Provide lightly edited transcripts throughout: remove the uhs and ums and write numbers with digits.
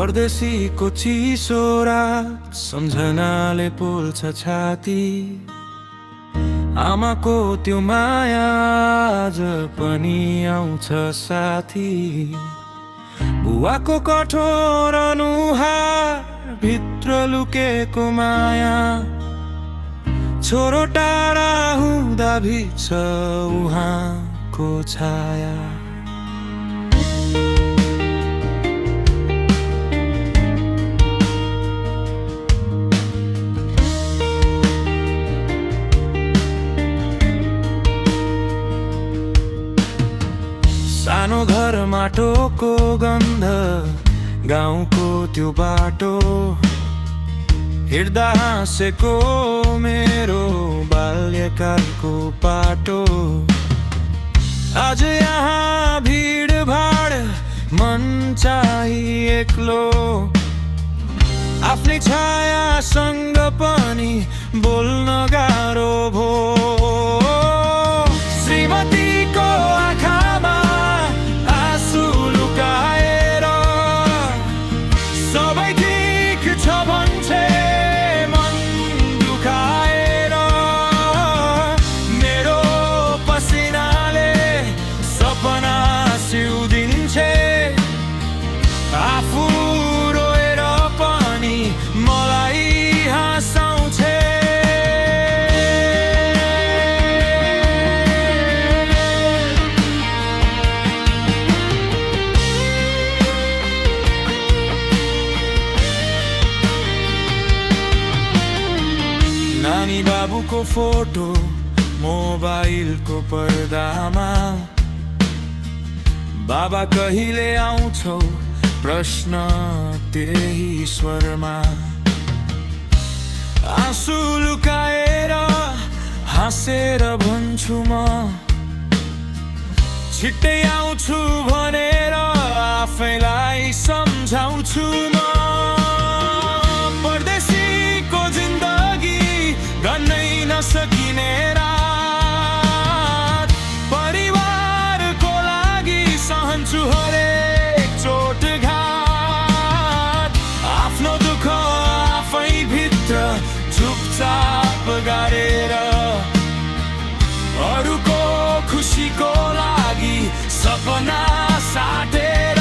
परदेशीको चिसो रात सम्झनाले पोल्छ छाती। आमाको त्यो माया आज पनि आउँछ साथी। बुवाको कठोर अनुहार भित्र लुकेको माया, छोरो टाढा हुँदा भिज्छ उहाँको छाया। सानो घर माटोको गन्ध, गाउँको त्यो बाटो, हिँड्दा हाँसेको मेरो बाल्यकालको पाटो। आज यहाँ भिडभाड, मन चाहिँ एक्लो, आफ्नै छायासँग पनि बोल्न गाह्रो भो। श्रीमतीको आँखामा आँसु लुकाएर सबै ठिक छ भन्छे मन दुखाएर। मेरो पसिनाले सपना सिउदिन्छे, आफू रोएर पनि मलाई हाँसाउँछे। नानी बाबुको फोटो मोबाइलको पर्दामा, बाबा कहिले आउँछौ प्रश्न त्यही स्वरमा। आँसु लुकाएर हाँसेर भन्छु म, छिट्टै आउँछु भनेर आफैलाई सम्झाउँछु म। परदेशीको जिन्दगी गर्नै नसकिने रात, परिवारको लागि सहन्छु हरेक चोट घात। आफ्नो दुःख आफै भित्र चुपचाप गाडेर, अरूको खुसीको लागि सपना साटेर।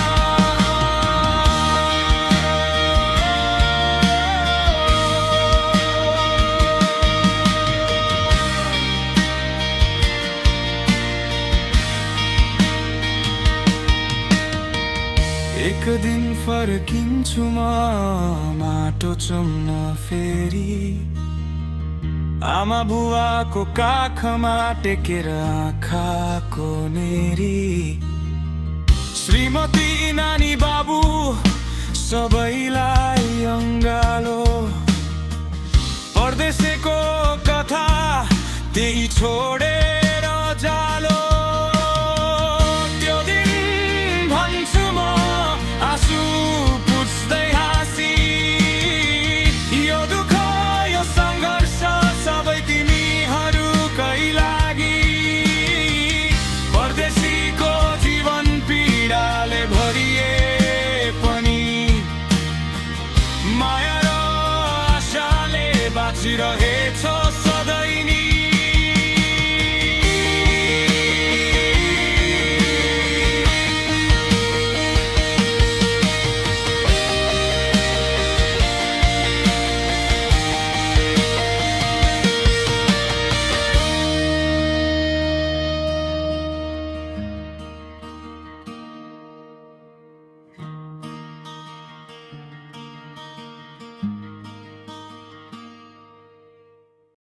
एक दिन फर्किन्छु म माटो चुम्न फेरि, आमा बुवाको काखमा टेकेर आँखाको नेरी। श्रीमती नानी बाबु सबैलाई अङ्गालो, परदेशको कथा त्यही छोडेर जालो। त्यो दिन भन्छु म आँसु पुछ्दै हाँसी, यो दुःख यो सङ्घर्ष सबै तिमीहरूकै लागि। परदेशीको जीवन पीडाले भरिए पनि माया र आशाले बाँचिरहेछ।